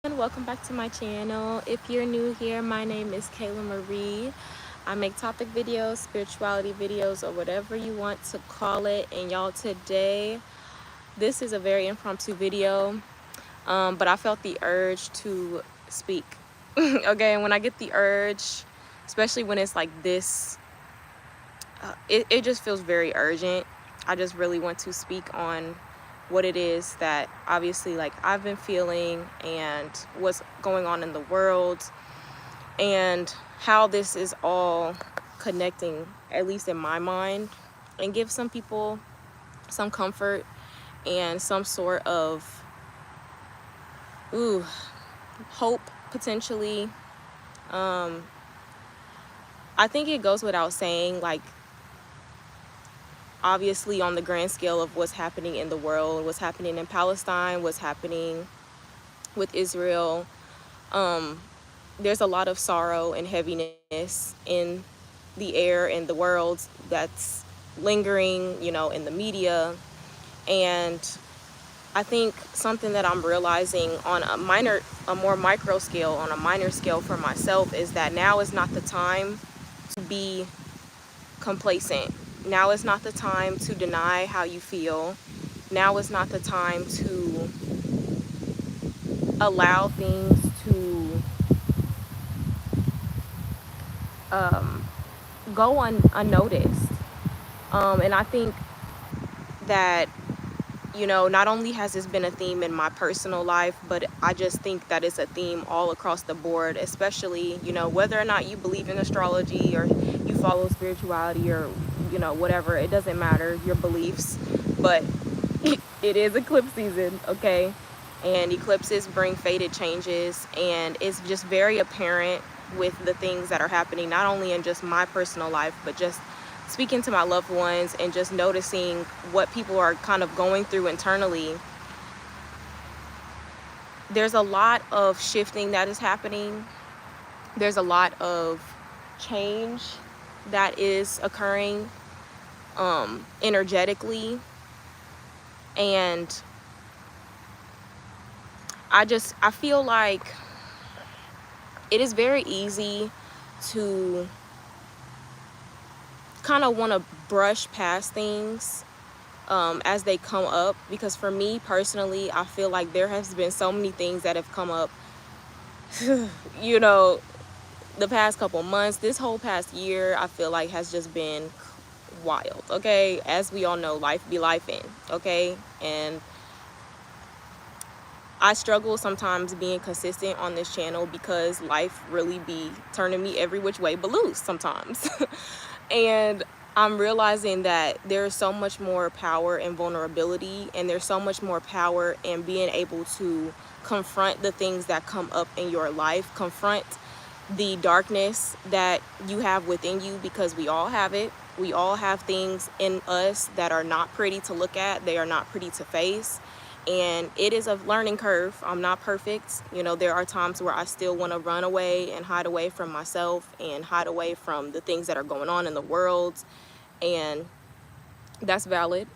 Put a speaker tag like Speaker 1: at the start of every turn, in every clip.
Speaker 1: And welcome back to my channel. If you're new here, my name is Kayla Marie. I make topic videos, spirituality videos, or whatever you want to call it. And y'all, today this is a very impromptu video, but I felt the urge to speak. Okay, and when I get the urge, especially when it's like this, it just feels very urgent. I just really want to speak on what it is that obviously like I've been feeling and what's going on in the world and how this is all connecting, at least in my mind, and give some people some comfort and some sort of hope potentially. I think it goes without saying, like, obviously on the grand scale of what's happening in the world, what's happening in Palestine, what's happening with Israel, there's a lot of sorrow and heaviness in the air in the world that's lingering, in the media. And I think something that I'm realizing on a more micro scale, on a minor scale for myself, is that now is not the time to be complacent. Now is not the time to deny how you feel. Now is not the time to allow things to go unnoticed. And I think that, not only has this been a theme in my personal life, but I just think that it's a theme all across the board, especially, whether or not you believe in astrology or you follow spirituality or, whatever, it doesn't matter, your beliefs. But it is eclipse season, okay? And eclipses bring fated changes, and it's just very apparent with the things that are happening, not only in just my personal life, but just speaking to my loved ones and just noticing what people are kind of going through internally. There's a lot of shifting that is happening. There's a lot of change that is occurring energetically. And I feel like it is very easy to kind of want to brush past things as they come up, because for me personally, I feel like there has been so many things that have come up the past couple months, this whole past year, I feel like has just been wild. Okay, as we all know, life be lifing, okay? And I struggle sometimes being consistent on this channel because life really be turning me every which way but loose sometimes. And I'm realizing that there's so much more power in vulnerability, and there's so much more power in being able to confront the things that come up in your life, confront the darkness that you have within you, because we all have it. We all have things in us that are not pretty to look at. They are not pretty to face. And it is a learning curve. I'm not perfect. There are times where I still want to run away and hide away from myself and hide away from the things that are going on in the world. And that's valid,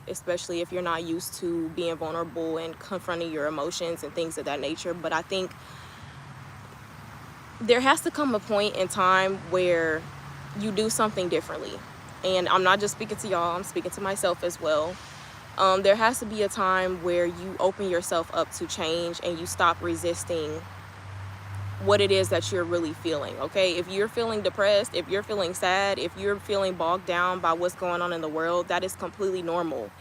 Speaker 1: especially if you're not used to being vulnerable and confronting your emotions and things of that nature. But I think there has to come a point in time where you do something differently. And I'm not just speaking to y'all, I'm speaking to myself as well. There has to be a time where you open yourself up to change and you stop resisting what it is that you're really feeling, okay? If you're feeling depressed, if you're feeling sad, if you're feeling bogged down by what's going on in the world, that is completely normal.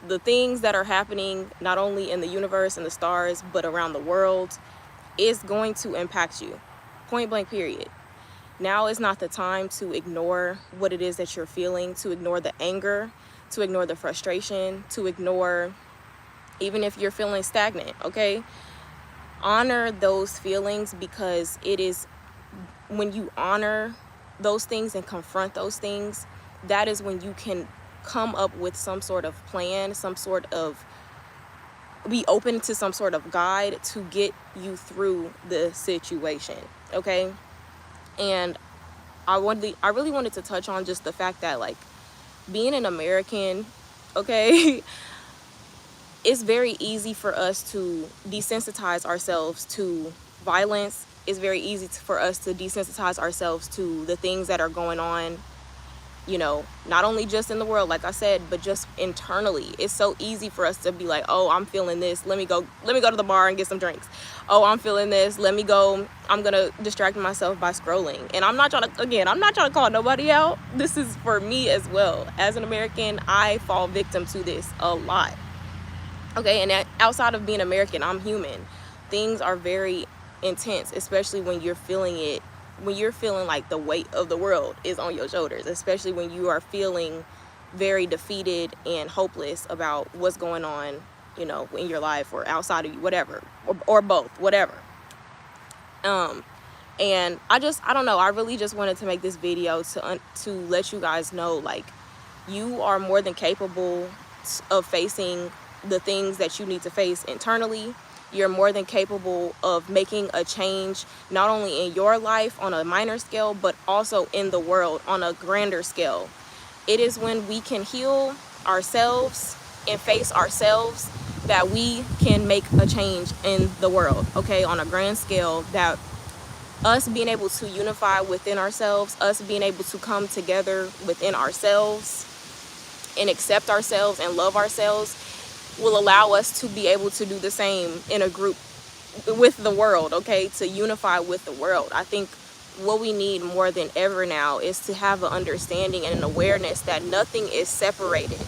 Speaker 1: The things that are happening, not only in the universe and the stars, but around the world, is going to impact you, point blank, period. Now is not the time to ignore what it is that you're feeling, to ignore the anger, to ignore the frustration, to ignore even if you're feeling stagnant, okay? Honor those feelings, because it is when you honor those things and confront those things, that is when you can come up with some sort of plan, be open to some sort of guide to get you through the situation, okay? And I really wanted to touch on just the fact that, like, being an American, okay, it's very easy for us to desensitize ourselves to violence. It's very easy for us to desensitize ourselves to the things that are going on, you know, not only just in the world, like I said, but just internally. It's so easy for us to be like, oh, I'm feeling this, let me go to the bar and get some drinks. Oh, I'm feeling this, let me go, I'm gonna distract myself by scrolling. And I'm not trying to call nobody out. This is for me as well. As an American, I fall victim to this a lot. Okay, and outside of being American, I'm human. Things are very intense, especially when you're feeling it, when you're feeling like the weight of the world is on your shoulders, especially when you are feeling very defeated and hopeless about what's going on, you know, in your life or outside of you, whatever, or both, whatever. And I don't know, I really just wanted to make this video to let you guys know, like, you are more than capable of facing the things that you need to face internally. You're more than capable of making a change, not only in your life on a minor scale, but also in the world on a grander scale. It is when we can heal ourselves and face ourselves that we can make a change in the world, okay, on a grand scale. That us being able to unify within ourselves, us being able to come together within ourselves and accept ourselves and love ourselves will allow us to be able to do the same in a group with the world, okay, to unify with the world. I think what we need more than ever now is to have an understanding and an awareness that nothing is separated.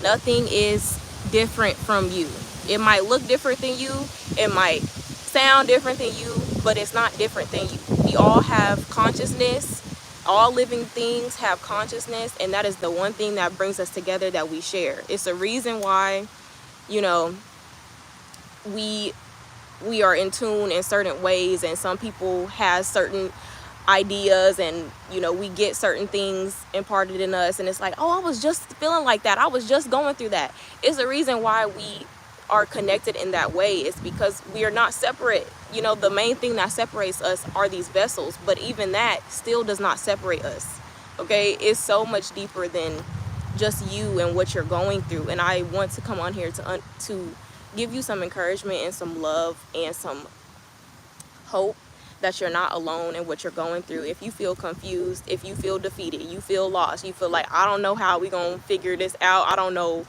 Speaker 1: Nothing is different from you. It might look different than you, it might sound different than you, but it's not different than you. We all have consciousness. All living things have consciousness, and that is the one thing that brings us together, that we share. It's a reason why, you know, we are in tune in certain ways, and some people have certain ideas, and, you know, we get certain things imparted in us, and it's like, oh, I was just feeling like that, I was just going through that. It's the reason why we are connected in that way. It's because we are not separate. You know, the main thing that separates us are these vessels, but even that still does not separate us, okay? It's so much deeper than just you and what you're going through. And I want to come on here to give you some encouragement and some love and some hope that you're not alone in what you're going through. If you feel confused, if you feel defeated, you feel lost, you feel like, I don't know how we gonna figure this out, I don't know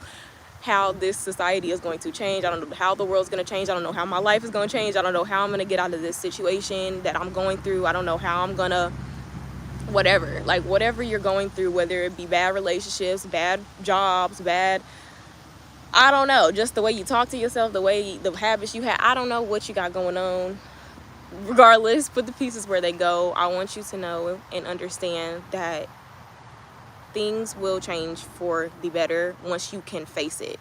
Speaker 1: how this society is going to change, I don't know how the world's going to change, I don't know how my life is going to change, I don't know how I'm going to get out of this situation that I'm going through, I don't know how I'm going to whatever. Like, whatever you're going through, whether it be bad relationships, bad jobs, bad, I don't know, just the way you talk to yourself, the habits you have, I don't know what you got going on. Regardless, put the pieces where they go. I want you to know and understand that things will change for the better once you can face it.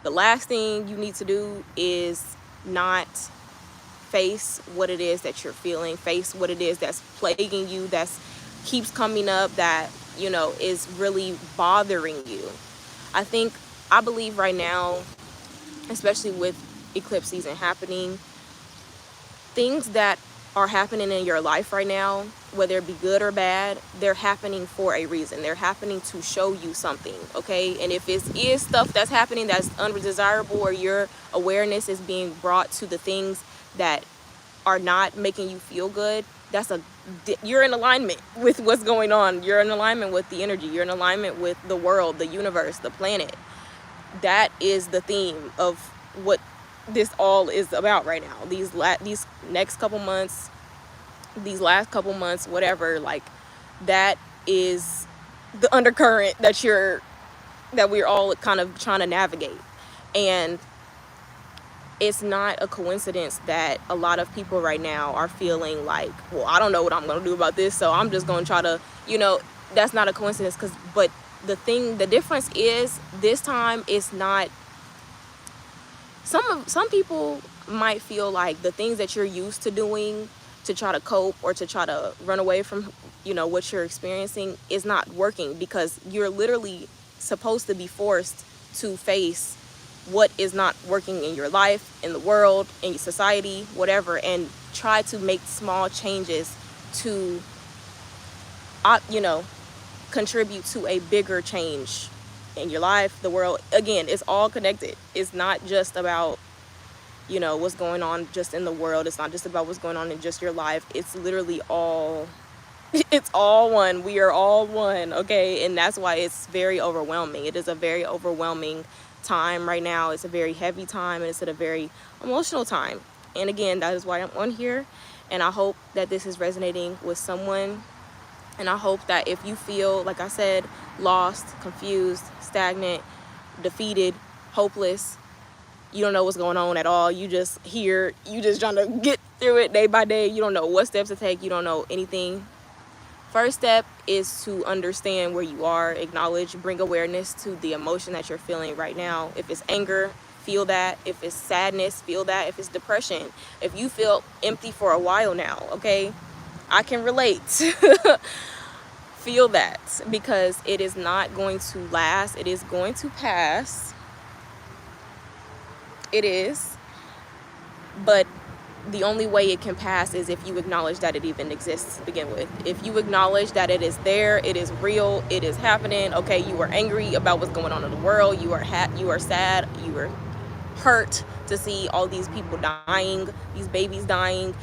Speaker 1: The last thing you need to do is not face what it is that you're feeling, face what it is that's plaguing you, that's keeps coming up, that, you know, is really bothering you. I believe right now, especially with eclipse season happening, things that are happening in your life right now, whether it be good or bad, they're happening for a reason. They're happening to show you something, okay? And if it is stuff that's happening that's undesirable, or your awareness is being brought to the things that are not making you feel good, you're in alignment with what's going on. You're in alignment with the energy. You're in alignment with the world, the universe, the planet. That is the theme of what this all is about right now. These next couple months, these last couple months, whatever, like, that is the undercurrent that we're all kind of trying to navigate. And it's not a coincidence that a lot of people right now are feeling like, well, I don't know what I'm going to do about this, so I'm just going to try to, you know, that's not a coincidence. But the difference is, this time it's not, some people might feel like the things that you're used to doing to try to cope or to try to run away from, you know, what you're experiencing is not working, because you're literally supposed to be forced to face what is not working in your life, in the world, in your society, whatever, and try to make small changes to, you know, contribute to a bigger change in your life, the world. Again, it's all connected. It's not just about, you know, what's going on just in the world. It's not just about what's going on in just your life. It's literally all, it's all one. We are all one, okay? And that's why it's very overwhelming. It is a very overwhelming time right now. It's a very heavy time, and it's at a very emotional time. And again, that is why I'm on here. And I hope that this is resonating with someone. And I hope that if you feel, like I said, lost, confused, stagnant, defeated, hopeless, you don't know what's going on at all, you just here, you just trying to get through it day by day, you don't know what steps to take, you don't know anything. First step is to understand where you are, acknowledge, bring awareness to the emotion that you're feeling right now. If it's anger, feel that. If it's sadness, feel that. If it's depression, if you feel empty for a while now, okay, I can relate. Feel that, because it is not going to last. It is going to pass. It is. But the only way it can pass is if you acknowledge that it even exists to begin with. If you acknowledge that it is there, it is real, it is happening. Okay, you are angry about what's going on in the world. You are sad. You are hurt to see all these people dying, these babies dying,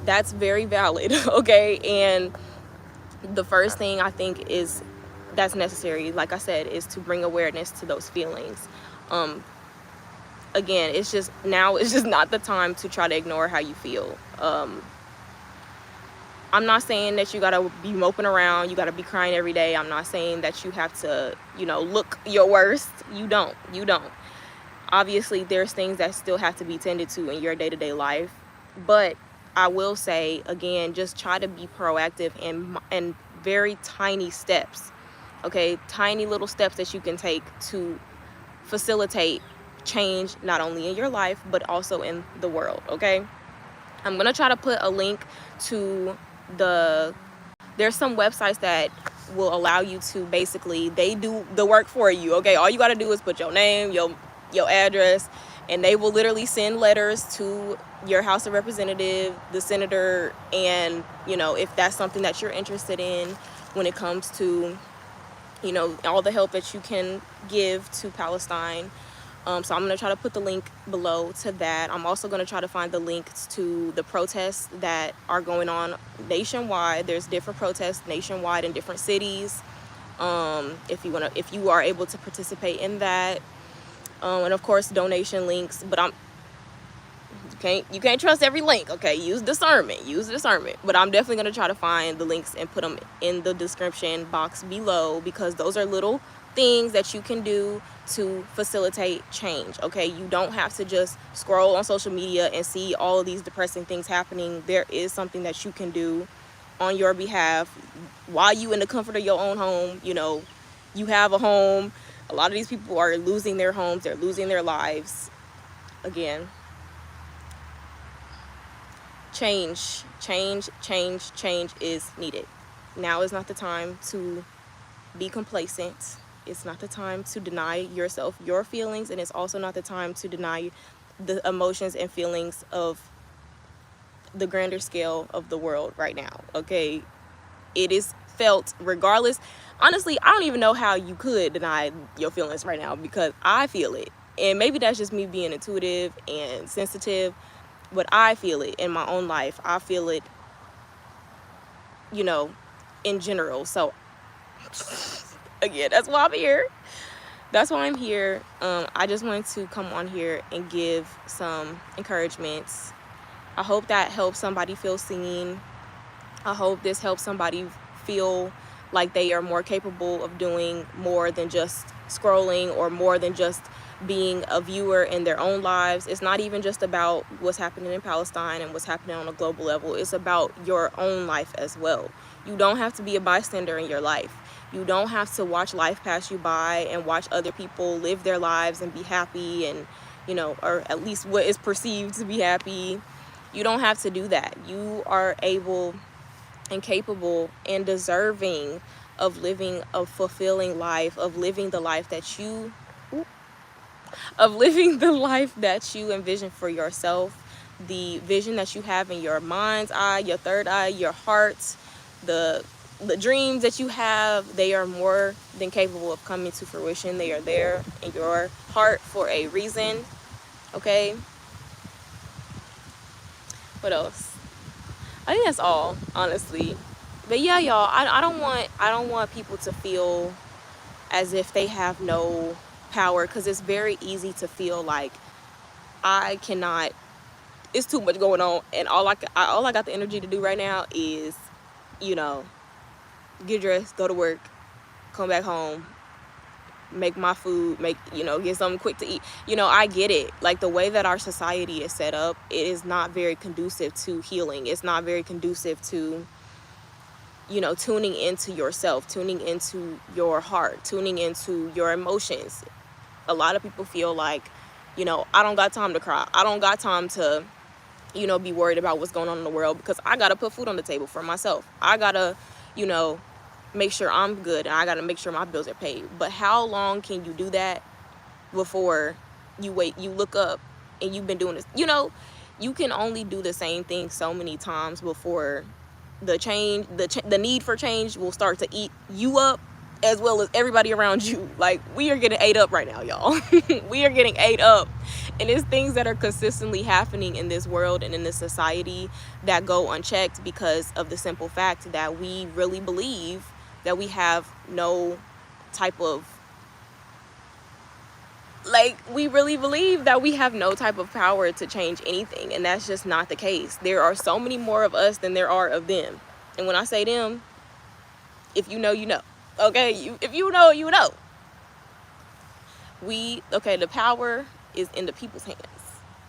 Speaker 1: that's very valid, okay? And the first thing I think is that's necessary, like I said, is to bring awareness to those feelings. Again, it's just not the time to try to ignore how you feel. I'm not saying that you gotta be moping around, you gotta be crying every day. I'm not saying that you have to, you know, look your worst. You don't. Obviously, there's things that still have to be tended to in your day-to-day life. But I will say, again, just try to be proactive and very tiny steps, okay? Tiny little steps that you can take to facilitate change, not only in your life, but also in the world, okay? I'm gonna try to put a link to there's some websites that will allow you to basically, they do the work for you, okay? All you gotta do is put your name, your address, and they will literally send letters to your House of Representative, the senator, and, you know, if that's something that you're interested in when it comes to, you know, all the help that you can give to Palestine. So I'm going to try to put the link below to that. I'm also going to try to find the links to the protests that are going on nationwide. There's different protests nationwide in different cities. If you are able to participate in that. And of course, donation links, but you can't trust every link, okay? Use discernment, but I'm definitely going to try to find the links and put them in the description box below, because those are little things that you can do to facilitate change, okay? You don't have to just scroll on social media and see all of these depressing things happening. There is something that you can do on your behalf while you in the comfort of your own home. You know, you have a home. A lot of these people are losing their homes, they're losing their lives. Again, change is needed. Now is not the time to be complacent. It's not the time to deny yourself your feelings, and it's also not the time to deny the emotions and feelings of the grander scale of the world right now, okay? It is felt regardless. Honestly, I don't even know how you could deny your feelings right now, because I feel it. And maybe that's just me being intuitive and sensitive, but I feel it in my own life. I feel it, you know, in general. So again, that's why I'm here. I just wanted to come on here and give some encouragements. I hope that helps somebody feel seen. I hope this helps somebody feel like they are more capable of doing more than just scrolling, or more than just being a viewer in their own lives. It's not even just about what's happening in Palestine and what's happening on a global level. It's about your own life as well. You don't have to be a bystander in your life. You don't have to watch life pass you by and watch other people live their lives and be happy, and, you know, or at least what is perceived to be happy. You don't have to do that. You are able and capable and deserving of living a fulfilling life, of living the life that you envision for yourself, the vision that you have in your mind's eye, your third eye, your heart, the the dreams that you have, they are more than capable of coming to fruition. They are there in your heart for a reason. Okay, what else? I think that's all, honestly. But yeah, y'all, I don't want people to feel as if they have no power, because it's very easy to feel like I cannot, it's too much going on, and all I got the energy to do right now is, you know, get dressed, go to work, come back home, make my food, get something quick to eat. I get it. Like, the way that our society is set up, it is not very conducive to healing. It's not very conducive to, tuning into yourself, tuning into your heart, tuning into your emotions. A lot of people feel like, I don't got time to cry. I don't got time to, be worried about what's going on in the world, because I got to put food on the table for myself. I got to, make sure I'm good, and I got to make sure my bills are paid. But how long can you do that before you look up and you've been doing this? You can only do the same thing so many times before the need for change will start to eat you up, as well as everybody around you. Like, we are getting ate up right now, y'all. We are getting ate up, and it's things that are consistently happening in this world and in this society that go unchecked, because of the simple fact that we really believe that we have no type of, we really believe that we have no type of power to change anything, and that's just not the case. There are so many more of us than there are of them. And when I say them, if you know, you know. Okay, if you know, you know. The power is in the people's hands.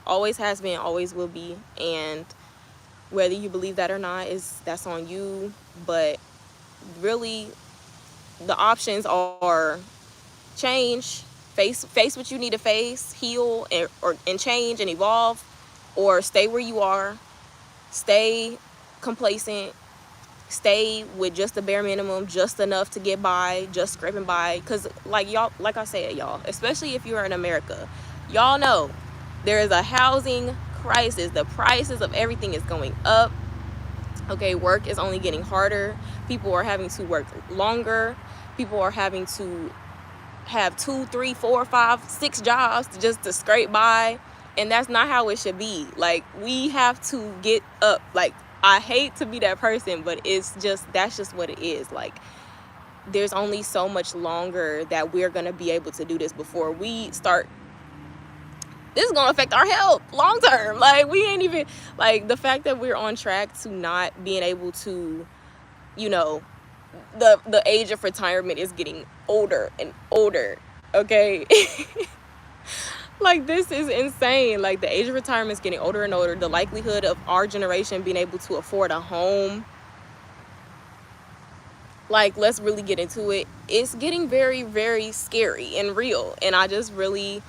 Speaker 1: Always has been, always will be, and whether you believe that or not, that's on you. But really, the options are change, face what you need to face, heal, and change and evolve, or stay where you are, stay complacent, stay with just the bare minimum, just enough to get by, just scraping by. Because like I said, y'all, especially if you're in America, y'all know there is a housing crisis. The prices of everything is going up. Okay, work is only getting harder. People are having to work longer. People are having to have 2, 3, 4, 5, 6 jobs just to scrape by, and that's not how it should be. Like, we have to get up. Like, I hate to be that person, but that's just what it is. Like, there's only so much longer that we're gonna be able to do this before we start. This is gonna affect our health long term. Like, we ain't even, like, the fact that we're on track to not being able to, the age of retirement is getting older and older. Okay. Like, this is insane. Like, the age of retirement is getting older and older. The likelihood of our generation being able to afford a home, like, let's really get into it. It's getting very, very scary and real. And I just really,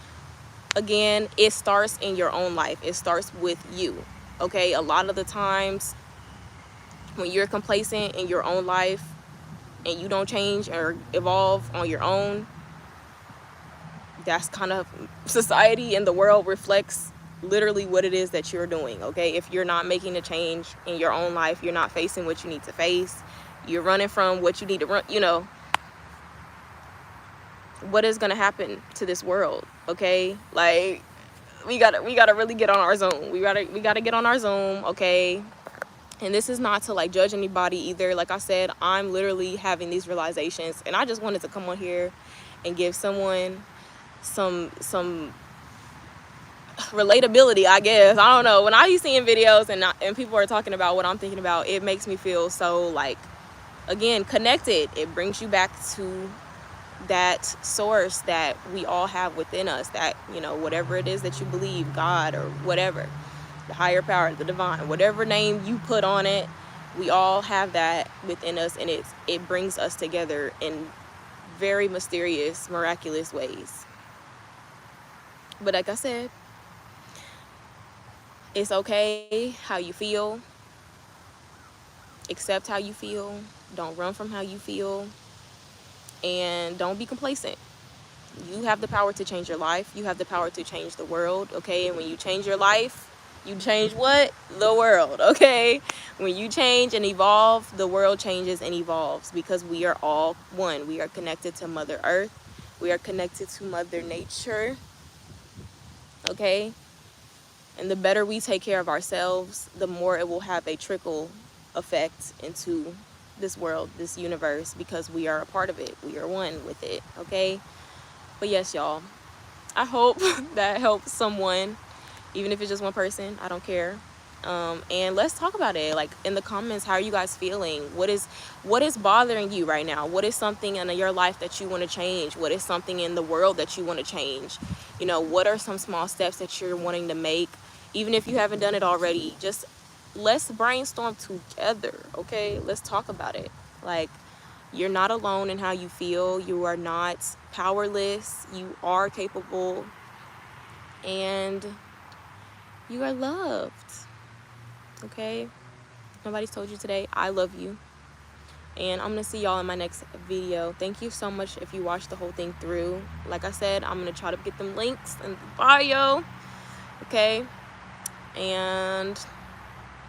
Speaker 1: again, it starts in your own life. It starts with you. Okay. A lot of the times when you're complacent in your own life and you don't change or evolve on your own, that's kind of society and the world reflects literally what it is that you're doing. Okay, if you're not making a change in your own life, you're not facing what you need to face, you're running from what you need to run, what is going to happen to this world? Okay, like, we gotta really get on our zone. We gotta get on our zone. Okay. And this is not to, like, judge anybody either. Like I said, I'm literally having these realizations, and I just wanted to come on here and give someone some relatability, I guess. I don't know. When I be seeing videos and people are talking about what I'm thinking about, it makes me feel so, like, again, connected. It brings you back to that source that we all have within us, that, whatever it is that you believe, God or whatever, the higher power, the divine, whatever name you put on it, we all have that within us, and it brings us together in very mysterious, miraculous ways. But like I said, it's okay how you feel. Accept how you feel. Don't run from how you feel. And don't be complacent. You have the power to change your life. You have the power to change the world, okay? And when you change your life, You change what? The world, okay? When you change and evolve, the world changes and evolves, because we are all one. We are connected to Mother Earth. We are connected to Mother Nature, okay? And the better we take care of ourselves, the more it will have a trickle effect into this world, this universe, because we are a part of it. We are one with it, okay? But yes, y'all, I hope that helps someone, even if it's just one person. I don't care. And let's talk about it, like, in the comments. How are you guys feeling? What is bothering you right now? What is something in your life that you want to change? What is something in the world that you want to change? You know, what are some small steps that you're wanting to make? Even if you haven't done it already, just let's brainstorm together, okay? Let's talk about it. Like, you're not alone in how you feel. You are not powerless. You are capable, and you are loved, okay? Nobody's told you today, I love you. And I'm gonna see y'all in my next video. Thank you so much if you watched the whole thing through. Like I said, I'm gonna try to get them links in the bio, okay? And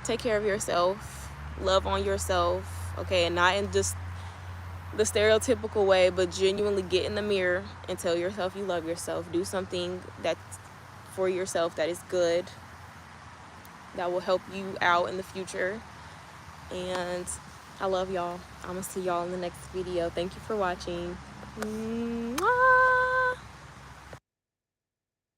Speaker 1: take care of yourself, love on yourself, okay? And not in just the stereotypical way, but genuinely get in the mirror and tell yourself you love yourself. Do something that's for yourself that is good, that will help you out in the future. And I love y'all. I'm gonna see y'all in the next video. Thank you for watching. Mwah!